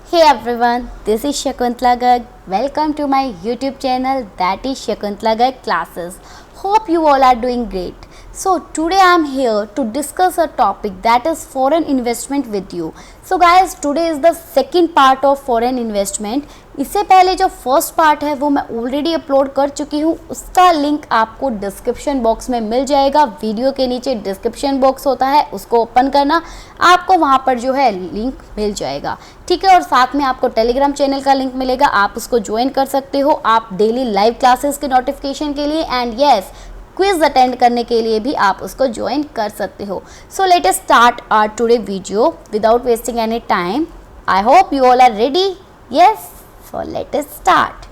Hey everyone, this is Shakuntala Garg. Welcome to my YouTube channel, that is Shakuntala Garg Classes. Hope you all are doing great. So today I am here to discuss a topic that is foreign investment with you. So guys, today is the second part of foreign investment. इससे पहले जो first part है वो मैं already upload कर चुकी हूँ, उसका लिंक आपको डिस्क्रिप्शन बॉक्स में मिल जाएगा। वीडियो के नीचे डिस्क्रिप्शन बॉक्स होता है, उसको ओपन करना, आपको वहाँ पर जो है लिंक मिल जाएगा, ठीक है। और साथ में आपको टेलीग्राम चैनल का लिंक मिलेगा, आप उसको ज्वाइन कर सकते हो आप डेली लाइव क्लासेस के नोटिफिकेशन के लिए, एंड यस क्विज अटेंड करने के लिए भी आप उसको ज्वाइन कर सकते हो। So let us start our today video without wasting any time. I hope you all are ready. Yes, so let us start.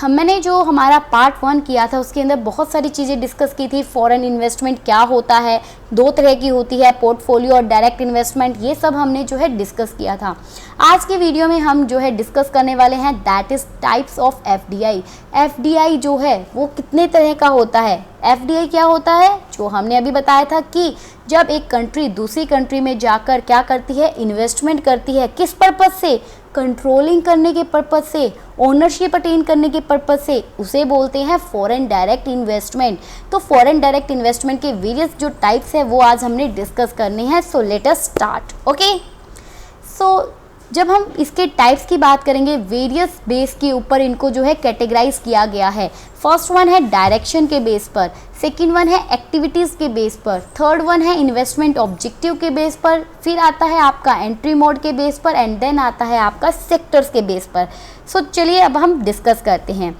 मैंने जो हमारा पार्ट 1 किया था उसके अंदर बहुत सारी चीज़ें डिस्कस की थी। फॉरेन इन्वेस्टमेंट क्या होता है, दो तरह की होती है, पोर्टफोलियो और डायरेक्ट इन्वेस्टमेंट, ये सब हमने जो है डिस्कस किया था। आज की वीडियो में हम जो है डिस्कस करने वाले हैं that is types of FDI. FDI जो है वो कितने तरह का होता है। एफडीआई क्या होता है, जो हमने अभी बताया था कि जब एक कंट्री दूसरी कंट्री में जाकर क्या करती है, इन्वेस्टमेंट करती है, किस पर्पज़ से, कंट्रोलिंग करने के पर्पज़ से, ओनरशिप अटेन करने के पर्पज़ से, उसे बोलते हैं फॉरेन डायरेक्ट इन्वेस्टमेंट। तो फॉरेन डायरेक्ट इन्वेस्टमेंट के वेरियस जो टाइप्स है वो आज हमने डिस्कस करने हैं। So let us start. Okay, so जब हम इसके टाइप्स की बात करेंगे, वेरियस बेस के ऊपर इनको जो है कैटेगराइज किया गया है। फर्स्ट वन है डायरेक्शन के बेस पर, सेकंड वन है एक्टिविटीज़ के बेस पर, थर्ड वन है इन्वेस्टमेंट ऑब्जेक्टिव के बेस पर, फिर आता है आपका एंट्री मोड के बेस पर, एंड देन आता है आपका सेक्टर्स के बेस पर। सो चलिए अब हम डिस्कस करते हैं।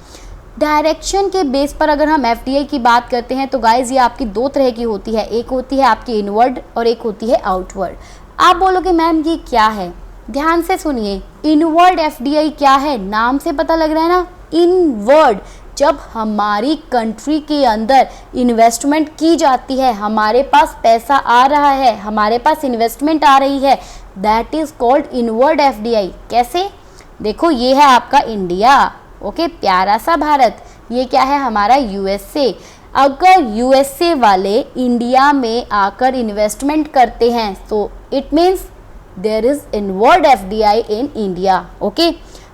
डायरेक्शन के बेस पर अगर हम एफडीआई की बात करते हैं तो गाइज ये आपकी दो तरह की होती है, एक होती है आपकी इनवर्ड और एक होती है आउटवर्ड। आप बोलोगे मैम ये क्या है, ध्यान से सुनिए। इनवर्ड एफडीआई क्या है, नाम से पता लग रहा है ना, इनवर्ड। जब हमारी कंट्री के अंदर इन्वेस्टमेंट की जाती है, हमारे पास पैसा आ रहा है, हमारे पास इन्वेस्टमेंट आ रही है, that is called inward FDI. कैसे, देखो ये है आपका इंडिया, ओके, प्यारा सा भारत। ये क्या है, हमारा यूएसए। अगर यूएसए वाले इंडिया में आकर इन्वेस्टमेंट करते हैं तो it means there is inward FDI in India, okay.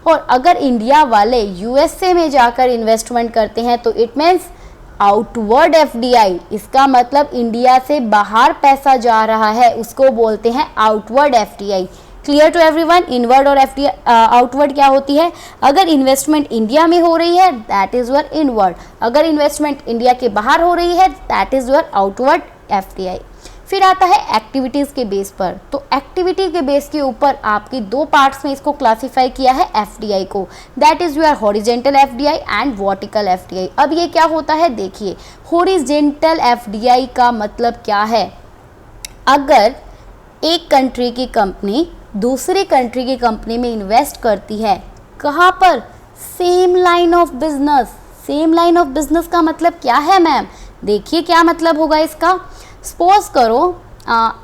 और अगर इंडिया वाले यूएसए में जाकर इन्वेस्टमेंट करते हैं तो इट मीन्स आउटवर्ड एफडीआई। इसका मतलब इंडिया से बाहर पैसा जा रहा है, उसको बोलते हैं outward FDI. Clear to everyone, inward और एफडीआई आउटवर्ड क्या होती है। अगर इन्वेस्टमेंट इंडिया में हो रही है दैट इज योर इनवर्ड, अगर इन्वेस्टमेंट इंडिया के बाहर हो रही है that is your outward FDI. फिर आता है एक्टिविटीज़ के बेस पर। तो एक्टिविटी के बेस के ऊपर आपकी दो पार्ट्स में इसको क्लासिफाई किया है एफडीआई को, that is your horizontal FDI and vertical FDI. अब ये क्या होता है, देखिए हॉरिजेंटल एफडीआई का मतलब क्या है। अगर एक कंट्री की कंपनी दूसरी कंट्री की कंपनी में इन्वेस्ट करती है, कहाँ पर, same line of business. Same line of business का मतलब क्या है मैम, देखिए क्या मतलब होगा इसका। सपोज करो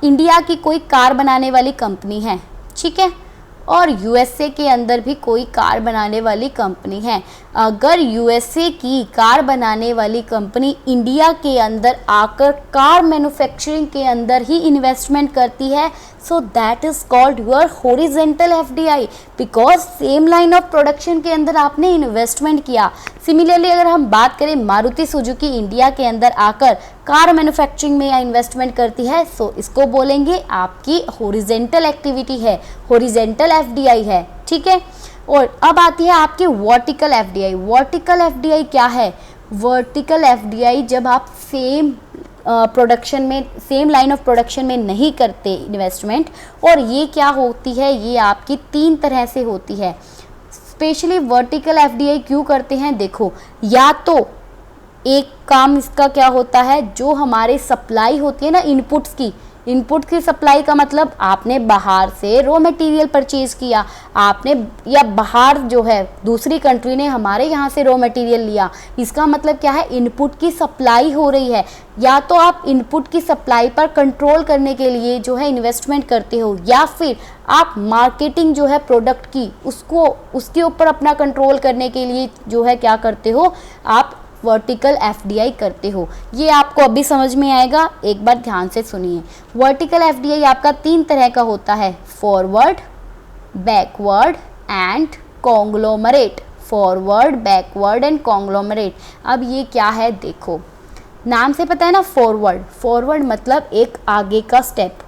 इंडिया की कोई कार बनाने वाली कंपनी है, ठीक है, और यूएसए के अंदर भी कोई कार बनाने वाली कंपनी है। अगर यूएसए की कार बनाने वाली कंपनी इंडिया के अंदर आकर कार मैन्युफैक्चरिंग के अंदर ही इन्वेस्टमेंट करती है, so that is called your horizontal FDI, because same line of production के अंदर आपने इन्वेस्टमेंट किया। सिमिलरली अगर हम बात करें मारुति सुजुकी इंडिया के अंदर आकर कार मैन्युफैक्चरिंग में इन्वेस्टमेंट करती है, सो इसको बोलेंगे आपकी हॉरिजेंटल एक्टिविटी है, हॉरिजेंटल एफडीआई है, ठीक है। और अब आती है आपकी वर्टिकल एफडीआई। वर्टिकल एफडीआई क्या है, वर्टिकल एफडीआई जब आप सेम प्रोडक्शन में, सेम लाइन ऑफ प्रोडक्शन में नहीं करते इन्वेस्टमेंट, और ये क्या होती है, ये आपकी तीन तरह से होती है। स्पेशली वर्टिकल एफडीआई क्यों करते हैं, देखो, या तो एक काम इसका क्या होता है, जो हमारे सप्लाई होती है ना इनपुट्स की, इनपुट की सप्लाई का मतलब आपने बाहर से रॉ मटेरियल परचेज किया, आपने, या बाहर जो है दूसरी कंट्री ने हमारे यहाँ से रॉ मटेरियल लिया, इसका मतलब क्या है, इनपुट की सप्लाई हो रही है। या तो आप इनपुट की सप्लाई पर कंट्रोल करने के लिए जो है इन्वेस्टमेंट करते हो, या फिर आप मार्केटिंग जो है प्रोडक्ट की उसको, उसके ऊपर अपना कंट्रोल करने के लिए जो है क्या करते हो, आप वर्टिकल एफडीआई करते हो। ये आपको अभी समझ में आएगा, एक बार ध्यान से सुनिए। वर्टिकल एफडीआई आपका तीन तरह का होता है, forward, backward and conglomerate, forward, backward and conglomerate. अब ये क्या है देखो, नाम से पता है ना, फॉरवर्ड, फॉरवर्ड मतलब एक आगे का स्टेप,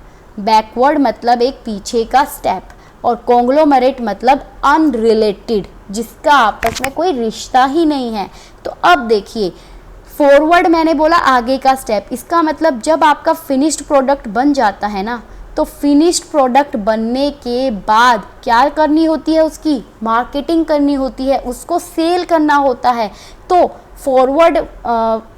बैकवर्ड मतलब एक पीछे का स्टेप, और कॉन्ग्लोमरेट मतलब अनरिलेटेड, जिसका आपस में कोई रिश्ता ही नहीं है। तो अब देखिए, फॉरवर्ड मैंने बोला आगे का स्टेप, इसका मतलब जब आपका फिनिश्ड प्रोडक्ट बन जाता है ना, तो फिनिश्ड प्रोडक्ट बनने के बाद क्या करनी होती है, उसकी मार्केटिंग करनी होती है, उसको सेल करना होता है। तो फॉरवर्ड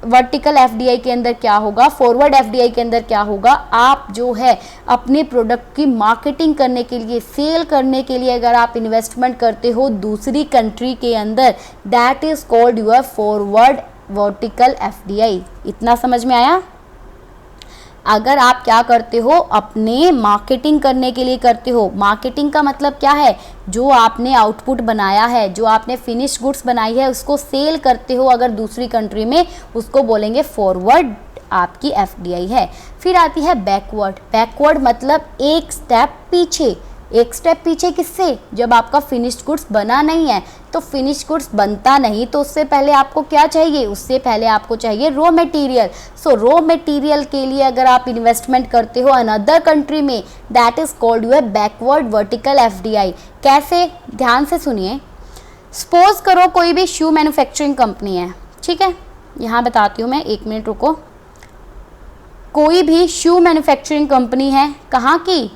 वर्टिकल एफडीआई के अंदर क्या होगा, फॉरवर्ड एफडीआई के अंदर क्या होगा, आप जो है अपने प्रोडक्ट की मार्केटिंग करने के लिए, सेल करने के लिए अगर आप इन्वेस्टमेंट करते हो दूसरी कंट्री के अंदर, that is called your forward vertical FDI. इतना समझ में आया? अगर आप क्या करते हो, अपने मार्केटिंग करने के लिए करते हो, मार्केटिंग का मतलब क्या है, जो आपने आउटपुट बनाया है, जो आपने फिनिश्ड गुड्स बनाई है, उसको सेल करते हो अगर दूसरी कंट्री में, उसको बोलेंगे फॉरवर्ड आपकी एफडीआई है। फिर आती है बैकवर्ड, बैकवर्ड मतलब एक स्टेप पीछे, एक स्टेप पीछे किससे, जब आपका फिनिश्ड गुड्स बना नहीं है। तो फिनिश्ड गुड्स बनता नहीं तो उससे पहले आपको क्या चाहिए, उससे पहले आपको चाहिए रॉ मटेरियल। सो रॉ मटेरियल के लिए अगर आप इन्वेस्टमेंट करते हो अनदर कंट्री में, that is called your backward vertical FDI. कैसे, ध्यान से सुनिए। सपोज करो कोई भी शू मैन्युफैक्चरिंग कंपनी है, ठीक है, यहाँ बताती हूँ मैं, 1 मिनट रुको। कोई भी शू मैन्युफैक्चरिंग कंपनी है, कहाँ की,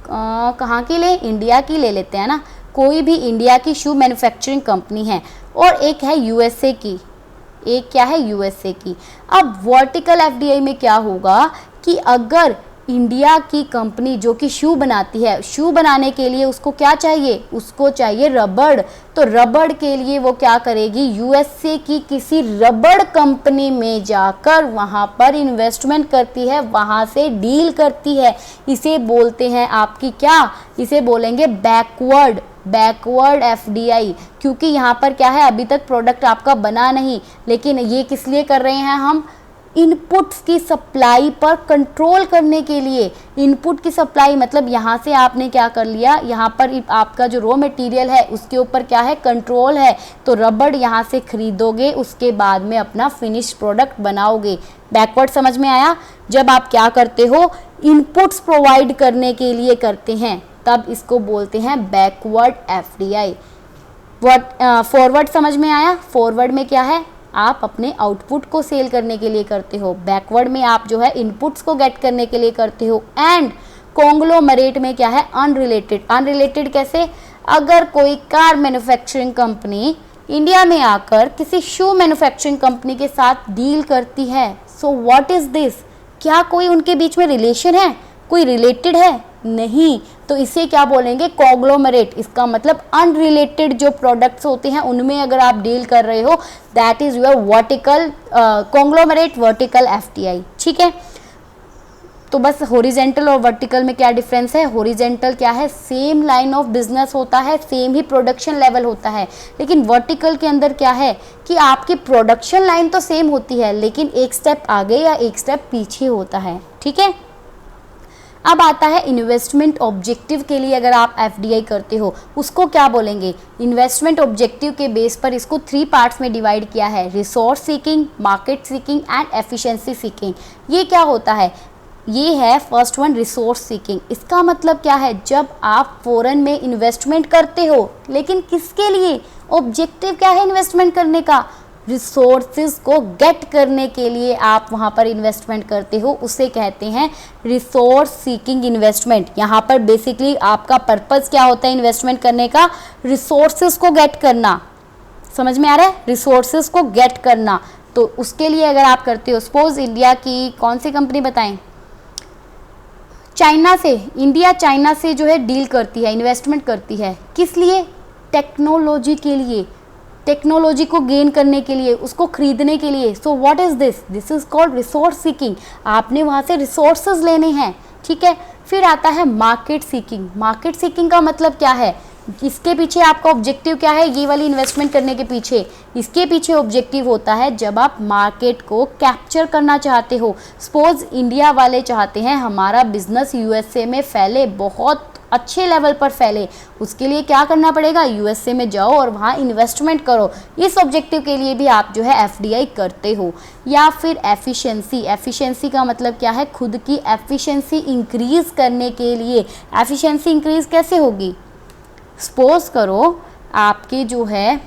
कहाँ की ले, इंडिया की ले लेते हैं ना। कोई भी इंडिया की शू मैन्युफैक्चरिंग कंपनी है, और एक है यूएसए की, एक क्या है, यूएसए की। अब वर्टिकल एफडीआई में क्या होगा कि अगर इंडिया की कंपनी जो कि शू बनाती है, शू बनाने के लिए उसको क्या चाहिए, उसको चाहिए रबड़। तो रबड़ के लिए वो क्या करेगी, यूएसए की किसी रबड़ कंपनी में जाकर वहाँ पर इन्वेस्टमेंट करती है, वहाँ से डील करती है। इसे बोलते हैं आपकी क्या, इसे बोलेंगे बैकवर्ड, बैकवर्ड एफडीआई। क्योंकि यहाँ पर क्या है, अभी तक प्रोडक्ट आपका बना नहीं, लेकिन ये किस लिए कर रहे हैं हम, इनपुट्स की सप्लाई पर कंट्रोल करने के लिए। इनपुट की सप्लाई मतलब यहाँ से आपने क्या कर लिया, यहाँ पर आपका जो रॉ मटेरियल है उसके ऊपर क्या है, कंट्रोल है। तो रबड़ यहाँ से खरीदोगे, उसके बाद में अपना फिनिश प्रोडक्ट बनाओगे। बैकवर्ड समझ में आया? जब आप क्या करते हो, इनपुट्स प्रोवाइड करने के लिए करते हैं, तब इसको बोलते हैं बैकवर्ड एफडीआई। फॉरवर्ड समझ में आया? फॉरवर्ड में क्या है, आप अपने आउटपुट को सेल करने के लिए करते हो। बैकवर्ड में आप जो है इनपुट्स को गेट करने के लिए करते हो। एंड कॉन्ग्लोमरेट में क्या है, अनरिलेटेड। अनरिलेटेड कैसे, अगर कोई कार मैन्युफैक्चरिंग कंपनी इंडिया में आकर किसी शू मैन्युफैक्चरिंग कंपनी के साथ डील करती है, सो व्हाट इज दिस, क्या कोई उनके बीच में रिलेशन है, कोई रिलेटेड है, नहीं। तो इसे क्या बोलेंगे, कॉन्ग्लोमरेट। इसका मतलब अनरिलेटेड जो प्रोडक्ट्स होते हैं उनमें अगर आप डील कर रहे हो, that is your vertical conglomerate vertical FDI. ठीक है, तो बस हॉरिजेंटल और वर्टिकल में क्या डिफरेंस है, हॉरिजेंटल क्या है, सेम लाइन ऑफ बिजनेस होता है, सेम ही प्रोडक्शन लेवल होता है। लेकिन वर्टिकल के अंदर क्या है कि आपकी प्रोडक्शन लाइन तो सेम होती है, लेकिन एक स्टेप आगे या एक स्टेप पीछे होता है। ठीक है, अब आता है इन्वेस्टमेंट ऑब्जेक्टिव के लिए अगर आप एफडीआई करते हो, उसको क्या बोलेंगे, इन्वेस्टमेंट ऑब्जेक्टिव के बेस पर इसको 3 पार्ट्स में डिवाइड किया है, resource seeking, market seeking and efficiency seeking. ये क्या होता है, ये है फर्स्ट वन, रिसोर्स सीकिंग। इसका मतलब क्या है, जब आप फॉरेन में इन्वेस्टमेंट करते हो, लेकिन किसके लिए, ऑब्जेक्टिव क्या है इन्वेस्टमेंट करने का, रिसोर्सेज को गेट करने के लिए आप वहाँ पर इन्वेस्टमेंट करते हो, उसे कहते हैं रिसोर्स सीकिंग इन्वेस्टमेंट। यहाँ पर बेसिकली आपका पर्पस क्या होता है इन्वेस्टमेंट करने का, रिसोर्सेज को गेट करना। समझ में आ रहा है, रिसोर्सेज को गेट करना। तो उसके लिए अगर आप करते हो, सपोज इंडिया की कौन सी कंपनी बताएं, चाइना से, इंडिया चाइना से जो है डील करती है, इन्वेस्टमेंट करती है, किस लिए, टेक्नोलॉजी के लिए, टेक्नोलॉजी को गेन करने के लिए, उसको खरीदने के लिए। So what is this, this is called resource seeking. आपने वहाँ से रिसोर्सेज लेने हैं। ठीक है, फिर आता है मार्केट सीकिंग। मार्केट सीकिंग का मतलब क्या है, इसके पीछे आपका ऑब्जेक्टिव क्या है, ये वाली इन्वेस्टमेंट करने के पीछे, इसके पीछे ऑब्जेक्टिव होता है जब आप मार्केट को कैप्चर करना चाहते हो। सपोज इंडिया वाले चाहते हैं हमारा बिजनेस यूएसए में फैले, बहुत अच्छे लेवल पर फैले, उसके लिए क्या करना पड़ेगा, यूएसए में जाओ और वहाँ इन्वेस्टमेंट करो। इस ऑब्जेक्टिव के लिए भी आप जो है एफडीआई करते हो। या फिर एफिशिएंसी, एफिशिएंसी का मतलब क्या है, खुद की एफिशिएंसी इंक्रीज़ करने के लिए। एफिशिएंसी इंक्रीज़ कैसे होगी, सपोज करो आपके जो है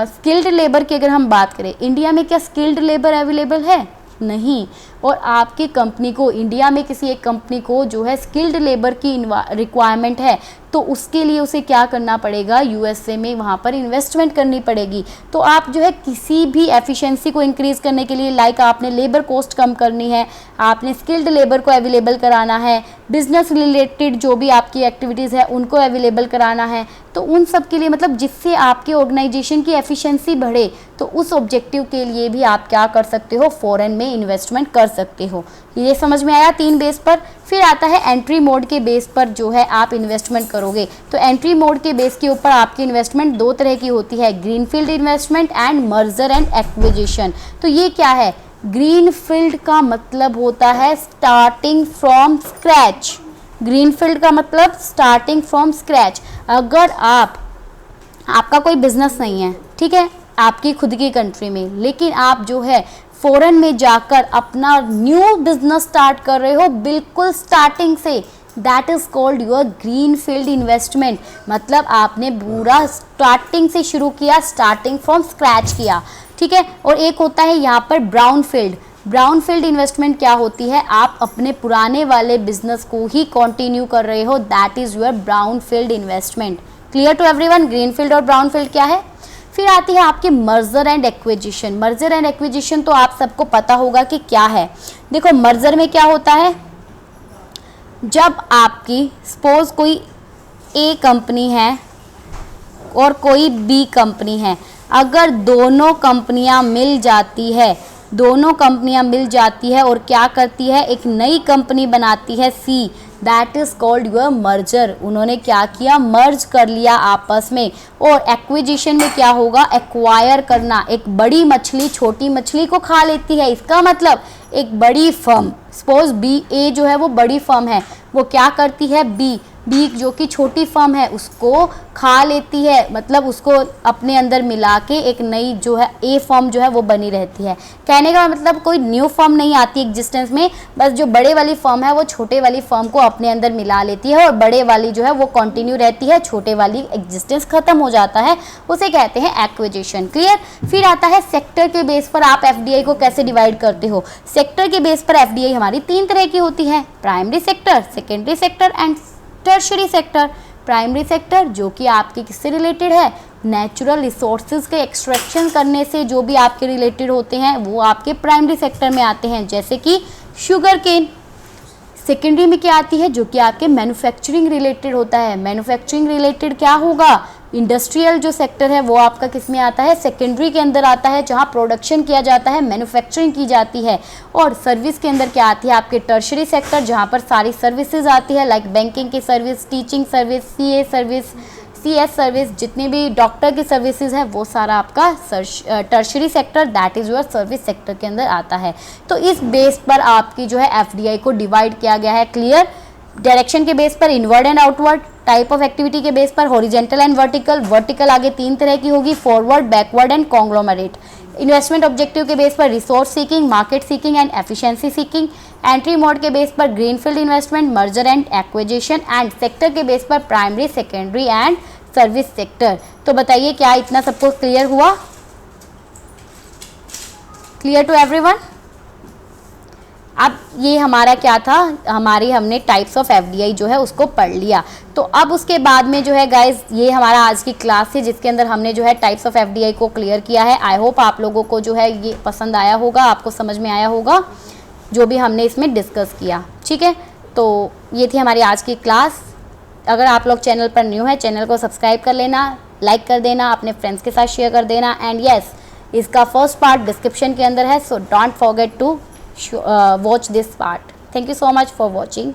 स्किल्ड लेबर की अगर हम बात करें, इंडिया में क्या स्किल्ड लेबर अवेलेबल है, नहीं। और आपकी कंपनी को, इंडिया में किसी एक कंपनी को जो है स्किल्ड लेबर की रिक्वायरमेंट है, तो उसके लिए उसे क्या करना पड़ेगा, यूएसए में वहाँ पर इन्वेस्टमेंट करनी पड़ेगी। तो आप जो है किसी भी एफिशिएंसी को इंक्रीज़ करने के लिए, लाइक आपने लेबर कॉस्ट कम करनी है, आपने स्किल्ड लेबर को अवेलेबल कराना है, बिजनेस रिलेटेड जो भी आपकी एक्टिविटीज़ है उनको अवेलेबल कराना है, तो उन सब के लिए मतलब जिससे आपके ऑर्गेनाइजेशन की एफिशिएंसी बढ़े, तो उस ऑब्जेक्टिव के लिए भी आप क्या कर सकते हो, फॉरेन में इन्वेस्टमेंट कर सकते हो। ये समझ में आया 3 बेस पर। फिर आता है एंट्री मोड के बेस पर जो है आप इन्वेस्टमेंट करोगे। तो एंट्री मोड के बेस के ऊपर आपकी इन्वेस्टमेंट 2 तरह की होती है, greenfield investment and merger and acquisition. तो ये क्या है, ग्रीनफील्ड का मतलब होता है स्टार्टिंग फ्रॉम स्क्रैच। ग्रीनफील्ड का मतलब स्टार्टिंग फ्रॉम स्क्रैच। अगर आपका कोई बिजनेस नहीं है, ठीक है, आपकी खुद की कंट्री में, लेकिन आप जो है फॉरेन में जाकर अपना न्यू बिजनेस स्टार्ट कर रहे हो बिल्कुल स्टार्टिंग से, that is called your green field investment. मतलब आपने पूरा स्टार्टिंग से शुरू किया, स्टार्टिंग फ्रॉम स्क्रैच किया, ठीक है। और एक होता है यहाँ पर brown field. Brown field investment क्या होती है, आप अपने पुराने वाले बिजनेस को ही कंटिन्यू कर रहे हो, that is your brown field investment. Clear to everyone, green field और ब्राउन फील्ड क्या है। फिर आती है आपकी merger and acquisition. Merger and acquisition तो आप सबको पता होगा कि क्या है। देखो मर्जर में क्या होता है, जब आपकी सपोज कोई ए कंपनी है और कोई बी कंपनी है, अगर दोनों कंपनियां मिल जाती है और क्या करती है, एक नई कंपनी बनाती है C, that is called your merger. उन्होंने क्या किया, मर्ज कर लिया आपस में। और एक्विजिशन में क्या होगा, एक्वायर करना। एक बड़ी मछली छोटी मछली को खा लेती है, इसका मतलब एक बड़ी फर्म, सपोज बी, ए जो है वो बड़ी फर्म है, वो क्या करती है, बी जो कि छोटी फर्म है उसको खा लेती है, मतलब उसको अपने अंदर मिला के एक नई जो है ए फर्म जो है वो बनी रहती है। कहने का मतलब कोई न्यू फर्म नहीं आती एग्जिस्टेंस में, बस जो बड़े वाली फर्म है वो छोटे वाली फर्म को अपने अंदर मिला लेती है और बड़े वाली जो है वो कंटिन्यू रहती है, छोटे वाली एग्जिस्टेंस खत्म हो जाता है, उसे कहते हैं एक्विजिशन। क्लियर। फिर आता है सेक्टर के बेस पर आप एफडीआई को कैसे डिवाइड करते हो। सेक्टर के बेस पर एफडीआई हमारी 3 तरह की होती है, primary sector, secondary sector and tertiary sector. Primary sector जो कि आपके किससे रिलेटेड है, नेचुरल रिसोर्सेज के एक्सट्रैक्शन करने से जो भी आपके रिलेटेड होते हैं वो आपके प्राइमरी सेक्टर में आते हैं, जैसे कि शुगर केन। सेकेंडरी में क्या आती है, जो कि आपके मैन्युफैक्चरिंग रिलेटेड होता है। मैन्युफैक्चरिंग रिलेटेड क्या होगा, इंडस्ट्रियल जो सेक्टर है वो आपका किस में आता है, सेकेंडरी के अंदर आता है, जहां प्रोडक्शन किया जाता है, मैन्युफैक्चरिंग की जाती है। और सर्विस के अंदर क्या आती है, आपके टर्शरी सेक्टर, जहां पर सारी सर्विसेज आती है, लाइक बैंकिंग की service, teaching service, CA service, CS service, जितने भी डॉक्टर की सर्विसेज है वो सारा आपका tertiary sector, that is your service sector के अंदर आता है। तो इस बेस पर आपकी जो है एफडीआई को डिवाइड किया गया है। क्लियर। डायरेक्शन के बेस पर inward and outward, type of activity के बेस पर हॉरिजेंटल एंड वर्टिकल। वर्टिकल आगे 3 तरह की होगी, forward, backward and conglomerate. Investment objective के बेस पर resource seeking, market seeking and efficiency seeking. Entry mode के बेस पर greenfield investment, merger and acquisition. And sector के बेस पर primary, secondary and service sector. तो बताइए क्या इतना सबको क्लियर हुआ, क्लियर टू एवरीवन। अब ये हमारा क्या था, हमने टाइप्स ऑफ एफडीआई जो है उसको पढ़ लिया। तो अब उसके बाद में जो है गाइज, ये हमारा आज की क्लास है जिसके अंदर हमने जो है टाइप्स ऑफ एफडीआई को क्लियर किया है। आई होप आप लोगों को जो है ये पसंद आया होगा, आपको समझ में आया होगा जो भी हमने इसमें डिस्कस किया। ठीक है, तो ये थी हमारी आज की क्लास। अगर आप लोग चैनल पर न्यू है, चैनल को सब्सक्राइब कर लेना, लाइक कर देना, अपने फ्रेंड्स के साथ शेयर कर देना। एंड यस, इसका फर्स्ट पार्ट डिस्क्रिप्शन के अंदर है, so don't forget to watch this part. Thank you so much for watching.